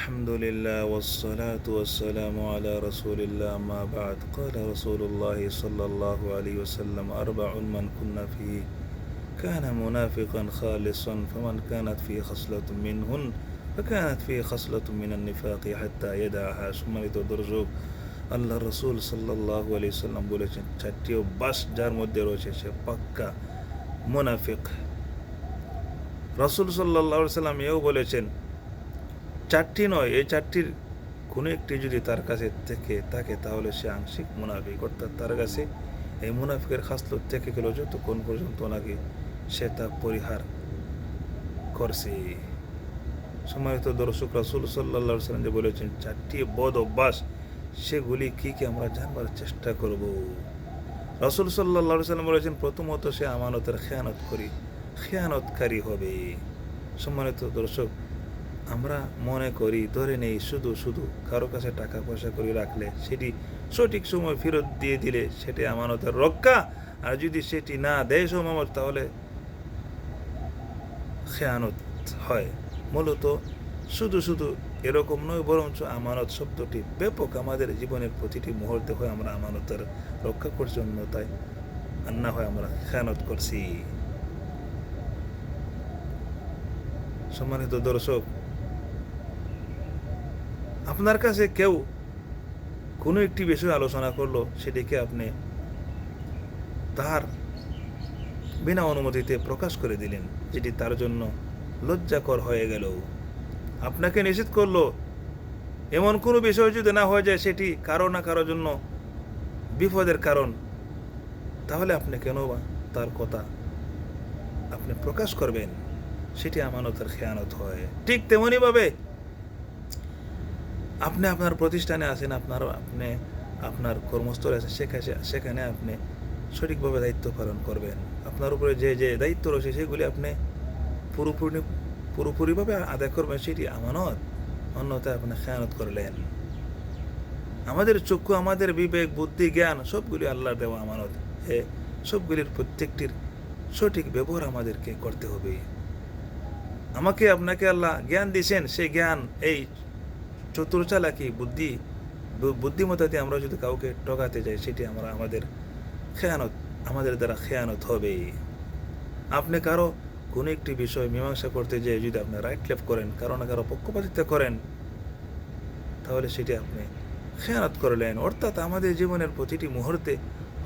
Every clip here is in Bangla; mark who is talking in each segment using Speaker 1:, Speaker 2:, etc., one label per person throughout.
Speaker 1: الحمد لله والصلاة والسلام على رسول الله ما بعد قال رسول الله صلى الله عليه وسلم أربع من كنا فيه كان منافقا خالصا فمن كانت فيه خصلة منهن فكانت فيه خصلة من النفاق حتى يدعها সম্মানিত দর্শক আল্লাহ রসুল সাল্লাল্লাহু আলাইহি ওয়াসাল্লাম বলেছেন চারটি অভ্যাস যার মধ্যে রয়েছে সে পাক্কা মুনাফিক। রসুল সাল্লাল্লাহু আলাইহি ওয়াসাল্লাম এও বলেছেন চারটি নয়, এই চারটির কোনো একটি যদি তার কাছে থেকে থাকে তাহলে সে আংশিক মুনাফিক, অর্থাৎ তার কাছে এই মুনাফিকের খাসলত থেকে গেল যতক্ষণ পর্যন্ত নাকি সে তা পরিহার করছে। সম্মানিত দর্শক, রাসূল সাল্লাল্লাহু আলাইহি ওয়াসাল্লাম যে বলেছেন চারটি বদ অভ্যাস, সেগুলি কি কি আমরা জানবার চেষ্টা করব। রাসূল সাল্লাল্লাহু আলাইহি ওয়াসাল্লাম বলেছেন প্রথমত সে আমানতের খেয়ানতকারী হবে। সম্মানিত দর্শক, আমরা মনে করি ধরে নেই শুধু শুধু কারো কাছে টাকা পয়সা করে রাখলে সেটি সঠিক সময় ফেরত দিয়ে দিলে সেটি আমানতের রক্ষা, আর যদি সেটি না দেয় সময় তাহলে খেয়ানত হয়। মূলত শুধু শুধু এরকম নয়, বরঞ্চ আমানত শব্দটি ব্যাপক আমাদের জীবনের প্রতিটি মুহূর্তে হয় আমরা আমানতের রক্ষা করছি, অন্যথায় আর না হয় আমরা খেয়ানত করছি। সম্মানিত দর্শক, আপনার কাছে কেউ কোনো একটি বিষয় আলোচনা করলো, সেটিকে আপনি তার বিনা অনুমতিতে প্রকাশ করে দিলেন, যেটি তার জন্য লজ্জাকর হয়ে গেল। আপনাকে নিষেধ করলো, এমন কোনো বিষয় যদি না হয়ে যায় সেটি কারো না কারোর জন্য বিপদের কারণ, তাহলে আপনি কেন বা তার কথা আপনি প্রকাশ করবেন? সেটি আমানতের খেয়ানত হয়। ঠিক তেমনইভাবে আপনি আপনার প্রতিষ্ঠানে আছেন, আপনি আপনার কর্মস্থলে আছেন, সেখানে আপনি সঠিকভাবে দায়িত্ব পালন করবেন। আপনার উপরে যে যে দায়িত্ব রয়েছে সেগুলি আপনি পুরোপুরিভাবে আদায় করবেন, সেটি আমানত, অন্যথায় আপনি খেয়ানত করলেন। আমাদের চক্ষু, আমাদের বিবেক, বুদ্ধি, জ্ঞান সবগুলি আল্লাহর দেওয়া আমানত। সবগুলির প্রত্যেকটির সঠিক ব্যবহার আমাদেরকে করতে হবে। আমাকে আপনাকে আল্লাহ জ্ঞান দিয়েছেন, সেই জ্ঞান এই চতুর্চালাকি বুদ্ধিমত্তাতে আমরা যদি কাউকে ঠকাতে যাই সেটি আমাদের দ্বারা খেয়ানত হবে। আপনি কারো কোনো একটি বিষয় মীমাংসা করতে যেয়ে যদি আপনি রাইট লেফট করেন, কারো না কারো পক্ষপাতিত্ব করেন, তাহলে সেটি আপনি খেয়ানত করলেন। অর্থাৎ আমাদের জীবনের প্রতিটি মুহূর্তে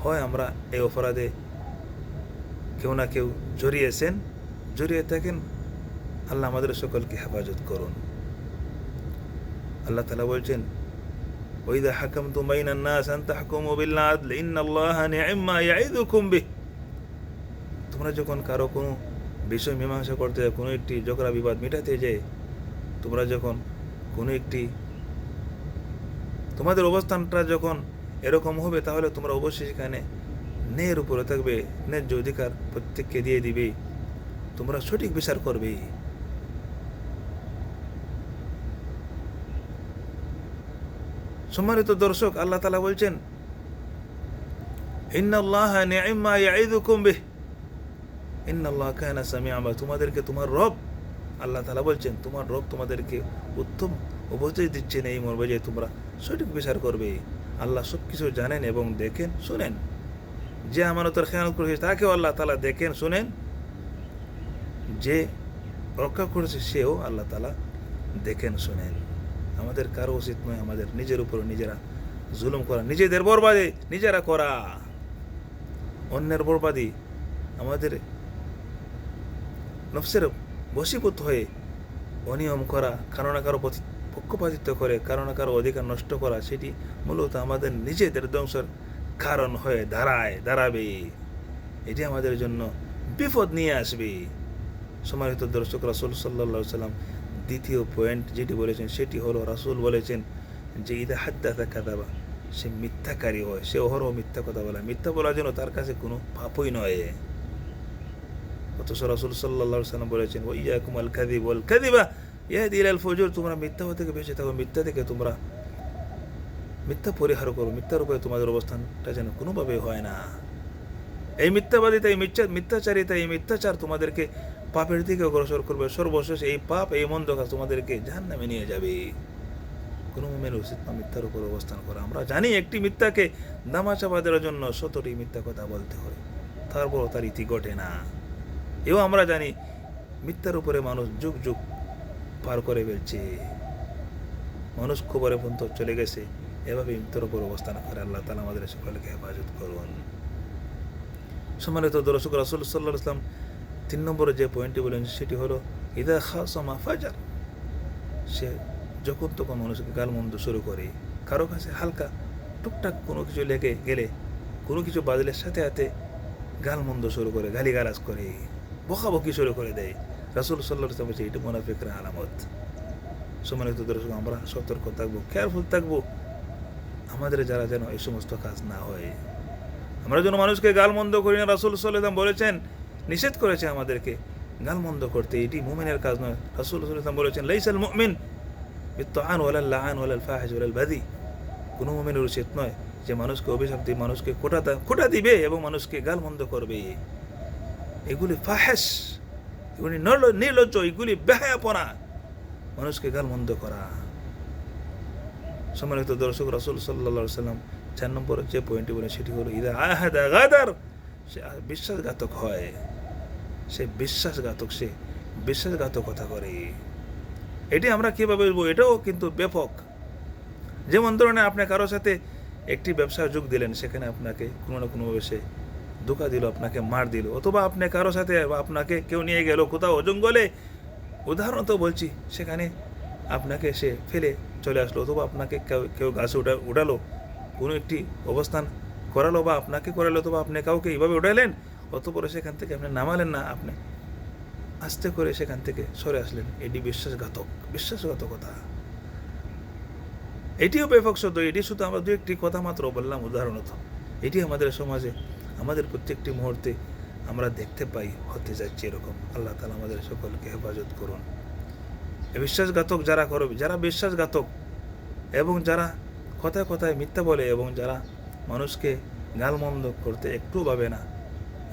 Speaker 1: হয় আমরা এই অপরাধে কেউ না কেউ জড়িয়ে থাকেন। আল্লাহ আমাদের সকলকে হেফাজত করুন। আল্লাহ তাআলা বলছেন ওয়াইদা হাকামতুম বাইনান নাস আন তাহকুমু বিল আদল ইন্নাল্লাহা নি'মা ইয়াইদুকুম বিহ। তোমরা যখন কারো কোনো বিষয় মীমাংসা করতে যায়, কোনো একটি ঝগড়া বিবাদ মেটাতে যায়, তোমরা যখন কোনো একটি তোমাদের অবস্থানটা যখন এরকম হবে, তাহলে তোমরা অবশ্যই সেখানে ন্যায়ের উপরে থাকবে, ন্যায্য অধিকার প্রত্যেককে দিয়ে দিবে, তোমরা সঠিক বিচার করবে। সম্মানিত দর্শক, আল্লাহ তাআলা বলছেন ইন্নাল্লাহা নি'মা ইয়াইদুকুম বিহ ইন্নাল্লাহা কানা সামিআন। তোমাদেরকে তোমার রব, আল্লাহ তাআলা বলছেন তোমার রব তোমাদেরকে উত্তম উপদেশ দিচ্ছেন এই মর্মে যে তোমরা সঠিক বিচার করবে। আল্লাহ সব কিছু জানেন এবং দেখেন শুনেন। যে আমানতের খেয়ানত করেছে তাকেও আল্লাহ তাআলা দেখেন শুনেন, যে রক্ষা করেছে সেও আল্লাহ তাআলা দেখেন শুনেন। আমাদের কারো উচিত নয় আমাদের নিজের উপর নিজেরা জুলুম করা, নিজেদের বরবাদি নিজেরা করা, অন্যের বরবাদি আমাদের নফসের বশীভূত হয়ে অনিয়ম করা, কারো না কারো পক্ষপাতিত্ব করে কারো না কারো অধিকার নষ্ট করা, সেটি মূলত আমাদের নিজেদের ধ্বংসের কারণ হয়ে দাঁড়াবে। এটি আমাদের জন্য বিপদ নিয়ে আসবে। সম্মানিত দর্শক, রাসূল সাল্লাল্লাহু আলাইহি ওয়াসাল্লাম দ্বিতীয় পয়েন্ট যেটি বলেছেন সেটি হলো, রাসূল বলেছেন যে ইদা হাদ্দাসা কাযাবা, সে মিথ্যাকারী হয়, সে অহরহ মিথ্যা কথা বলে। মিথ্যা বলার জন্য তার কাছে কোনো পাপই নয়। অথচ রাসূল সাল্লাল্লাহু আলাইহি ওয়াসাল্লাম বলেছেন ওয়া ইয়াকুম আল কাযিব ওয়াল কাযিবা ইয়াহদি ইলাল ফুজুর। তোমরা মিথ্যা থেকে বেঁচে থাকো, মিথ্যা থেকে তোমরা মিথ্যা পরিহার করো, মিথ্যার উপরে তোমাদের অবস্থানটা যেন কোনোভাবে হয় না। এই মিথ্যাবাদিতা, এই মিথ্যাচারিতা, এই মিথ্যাচার তোমাদেরকে পাপের দিকে অগ্রসর করবে। সর্বশেষ এই পাপ, এই মন্দ কাজ তোমাদেরকে জাহান্নামে নিয়ে যাবে। কোনো মুমিনের উচিত না মিথ্যার উপর অবস্থান করা। আমরা জানি একটি মিথ্যাকে দামাচাপা দেওয়ার জন্য 100টি মিথ্যা কথা বলতে হয়, তারপরও তার ইতি ঘটে না। এও আমরা জানি মিথ্যার উপরে মানুষ যুগ যুগ পার করে ফেলছে, মানুষ খবরে পর্যন্ত চলে গেছে, এভাবে মিথ্যার উপর অবস্থান করে। আল্লাহ তাআলা আমাদের সকলকে হেফাজত করুন। সম্মানিত দর্শক, রাসূল সাল্লাল্লাহু আলাইহি ওয়াসাল্লাম 3 নম্বরে যে পয়েন্টটি বলেন সেটি হলো ইদা খাসামা ফাজার। সে যখন তখন মানুষকে গালমন্দ শুরু করে, কারো কাছে হালকা টুকটাক কোনো কিছু লেগে গেলে, কোনো কিছু বাজলে সাথে সাথে গালমন্দ শুরু করে, গালিগালাজ করে, বকাবকি শুরু করে দেয়। রাসূল সাল্লাল্লাহু আলাইহি ওয়াসাল্লাম বলছে এটা মুনাফিকের আলামত। সম্মানিত দর্শক, আমরা সতর্ক থাকবো, কেয়ারফুল থাকবো, আমাদের যারা যেন এই সমস্ত কাজ না হয়। আমরা যেন মানুষকে গালমন্দ করি না। রাসূল সাল্লাল্লাহু আলাইহি ওয়াসাল্লাম বলেছেন, নিষেধ করেছে আমাদেরকে গালমন্দ করতে, এটি মুমিনের কাজ নয়। রাসূল সাল্লাল্লাহু আলাইহি ওয়াসাল্লাম বলেছেন লাইসাল মুমিন বিত্তাআন ওয়ালাল লাআন ওয়ালাল ফাহিশ ওয়ালাল বাদি। কোনো মুমিনের উচিত নয় যে মানুষকে অভিশাপ দিয়ে, মানুষকে খোঁটা দিবে এবং মানুষকে গালমন্দ করবে। এগুলি ফাহিশ, এগুলি নির্লজ্জ, এগুলি বেহায়াপনা, মানুষকে গালমন্দ করা। সম্মানিত দর্শক, রাসূল সাল্লাল্লাহু আলাইহি ওয়াসাল্লাম 4 নম্বরে যে পয়েন্টটি বলেন সেটি হলো ইদা আহাদা গাদার। সে বিশ্বাসঘাতক হয়, সে বিশ্বাসঘাতকতা করে। এটি আমরা কীভাবে বলবো? এটাও কিন্তু ব্যাপক। যেমন ধরুন, আপনি কারোর সাথে একটি ব্যবসায় যোগ দিলেন, সেখানে আপনাকে কোনো না কোনোভাবে সে ধোঁকা দিল, আপনাকে মার দিল, অথবা আপনি কারোর সাথে, আপনাকে কেউ নিয়ে গেল কোথাও জঙ্গলে, উদাহরণ তো বলছি, সেখানে আপনাকে সে ফেলে চলে আসলো, অথবা আপনাকে কেউ গাছে উঠালো, কোনো একটি অবস্থান করালো বা আপনাকে করালো, অথবা আপনি কাউকে এইভাবে উঠালেন, অতপরে সেখান থেকে আপনি নামালেন না, আপনি আস্তে করে সেখান থেকে সরে আসলেন। এটি বিশ্বাসঘাতকতা। এটিও ব্যাপক শব্দ। এটি শুধু আমরা 2-1টি কথা মাত্র বললাম উদাহরণত। এটি আমাদের সমাজে, আমাদের প্রত্যেকটি মুহূর্তে আমরা দেখতে পাই, হতে যাচ্ছে এরকম। আল্লাহ তাআলা আমাদের সকলকে হেফাজত করুন। বিশ্বাসঘাতক যারা করবে, যারা বিশ্বাসঘাতক এবং যারা কথায় কথায় মিথ্যা বলে এবং যারা মানুষকে গালমন্দ করতে একটু ভাবে না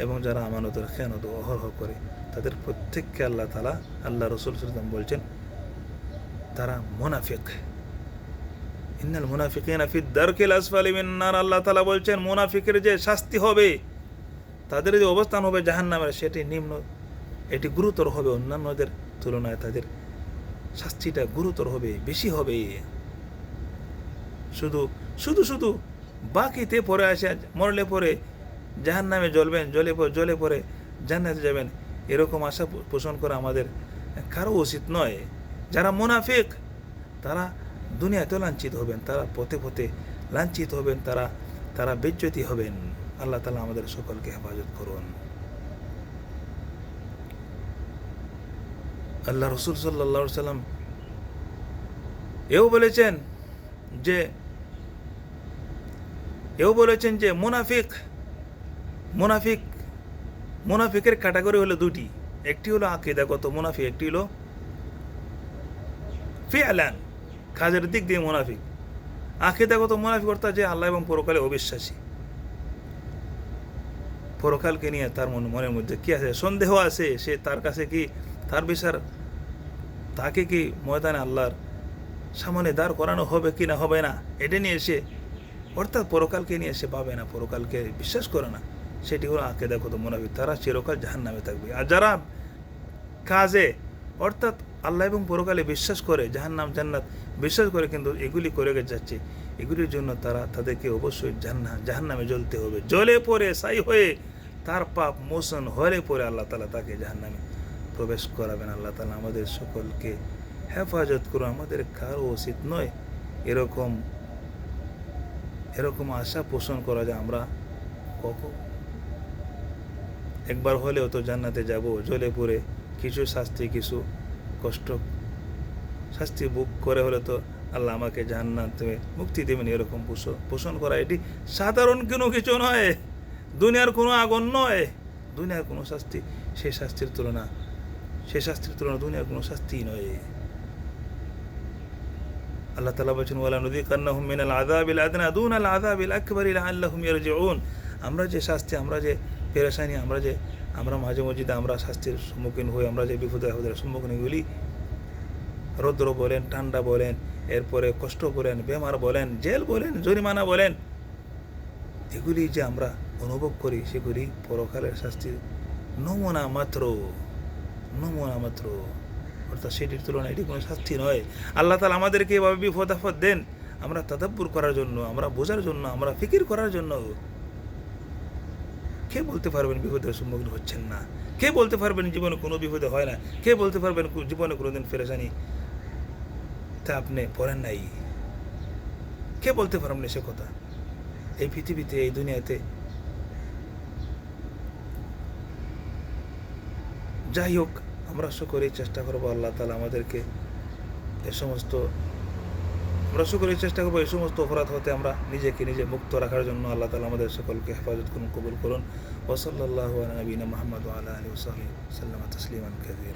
Speaker 1: এবং যারা আমানতের খেয়ানত অহরহ করে, তাদের প্রত্যেককে আল্লাহ রাসূল সাল্লাল্লাহু আলাইহি ওয়াসাল্লাম বলছেন তারা মুনাফিক। ইন্নাল মুনাফিকিনা ফি দারকিল আসফালি মিনান নার। আল্লাহ তাআলা বলছেন মুনাফিকের যে শাস্তি হবে, তাদের যে অবস্থান হবে জাহান্নামের, সেটি নিম্ন, এটি গুরুতর হবে। অন্যান্যদের তুলনায় তাদের শাস্তিটা গুরুতর হবে, বেশি হবে। শুধু বাকিতে পরে আসে, মরলে পরে জাহান্নামে জ্বলবেন, জ্বলে পরে জান্নাতে যাবেন, এরকম আশা পোষণ করা আমাদের কারো উচিত নয়। যারা মুনাফিক তারা দুনিয়াতেও লাঞ্ছিত হবেন, তারা পথে পথে লাঞ্ছিত হবেন, তারা বেজ্জতি হবেন। আল্লাহ তাআলা আমাদের সকলকে হেফাজত করুন। আল্লাহ রাসূল সাল্লাল্লাহু আলাইহি ওয়াসাল্লাম এও বলেছেন যে মুনাফিকের ক্যাটাগরি হলো 2টি। একটি হলো আকীদাগত মুনাফিক, একটি হলো ফিআলান, কাজের দিক দিয়ে মুনাফিক। আকীদাগত মুনাফিক অর্থাৎ যে আল্লাহ এবং পরকালে অবিশ্বাসী, পরকালকে নিয়ে তার মনের মধ্যে কি আছে? সন্দেহ আছে। সে তার কাছে কি তার বিচার, তাকে কি ময়দানে আল্লাহর সামনে দাঁড় করানো হবে কি না হবে না, এটা নিয়ে সে, অর্থাৎ পরকালকে নিয়ে সে পাবে না, পরকালকে বিশ্বাস করে না, সেটি হলো আকীদাগত মুনাফিক। তারা চিরকাল জাহান্নামে থাকবে। আর যারা কাজে, অর্থাৎ আল্লাহ এবং পরকালে বিশ্বাস করে, জাহান্নাম জান্নাত বিশ্বাস করে, কিন্তু এগুলি করে যাচ্ছে, এগুলির জন্য তাদেরকে অবশ্যই জাহান্নামে জ্বলতে হবে। জ্বলে পড়ে ছাই হয়ে তার পাপ মোচন হলে পরে আল্লাহ তাআলা তাকে জাহান্নামে প্রবেশ করাবেন। আল্লাহ তাআলা আমাদের সকলকে হেফাজত করুন। আমাদের কারো উচিত নয় এরকম আশা পোষণ করা যায় আমরা একবার হলেও তো জান্নাতে যাব, জ্বলে পড়ে কিছু শাস্তি, কিছু কষ্ট, শাস্তি ভোগ করে হলে তো আল্লাহ আমাকে জান্নাত থেকে মুক্তি দেবেন, এরকম পোষণ করা এটি সাধারণ কোনো কিছু নয়, দুনিয়ার কোনো আগুন নয়, দুনিয়ার কোনো শাস্তি সেই শাস্তির তুলনা দুনিয়ার কোনো শাস্তি নয়। আল্লাহ তাআলা বলেছেন ওয়ালা নুযিকান্নাহুম মিনাল আযাবিল আদনা দুনাল আযাবিল আকবারি লাআল্লাহুম ইয়ারজিউন। আমরা যে শাস্তি, আমরা যে পেরেশানি, আমরা মাঝে মসজিদে আমরা শাস্তির সম্মুখীন হই, আমরা যে বিপদের সম্মুখীন হই, রৌদ্র বলেন, ঠান্ডা বলেন, এরপরে কষ্ট বলেন, বেমার বলেন, জেল বলেন, জরিমানা বলেন, এগুলি যে আমরা অনুভব করি সেগুলি পরকালের শাস্তির নমুনা মাত্র, নমুনা মাত্র। অর্থাৎ সেটির তুলনায় এটি কোনো শাস্তি নয়। আল্লাহ তাআলা আমাদেরকে এভাবে বিপদ আপদ দেন আমরা তাদাব্বুর করার জন্য, আমরা বোঝার জন্য, আমরা ফিকির করার জন্য। কে বলতে পারবেন বিপদের সম্মুখীন হচ্ছেন না? কে বলতে পারবেন জীবনে কোনো বিপদে হয় না? কে বলতে পারবেন জীবনে কোনোদিন পেরেশানি তা আপনি পড়েন নাই? কে বলতে পারবেন সে কথা? এই পৃথিবীতে, এই দুনিয়াতে যাই হোক, আমরা সকলেই চেষ্টা করবো আল্লাহ তাআলা আমাদেরকে এ সমস্ত আমরা সকলেই চেষ্টা করবো এই সমস্ত অপরাধ হতে আমরা নিজেকে নিজে মুক্ত রাখার জন্য। আল্লাহ তাআলা আমাদের সকলকে হেফাজত করুন, কবুল করুন। ওয়া সাল্লাল্লাহু আলা নবিয়িনা মুহাম্মদ ওয়া আলা আলিহি ওয়া সাহবিহি সাল্লামা তাসলিমান কাসীরা।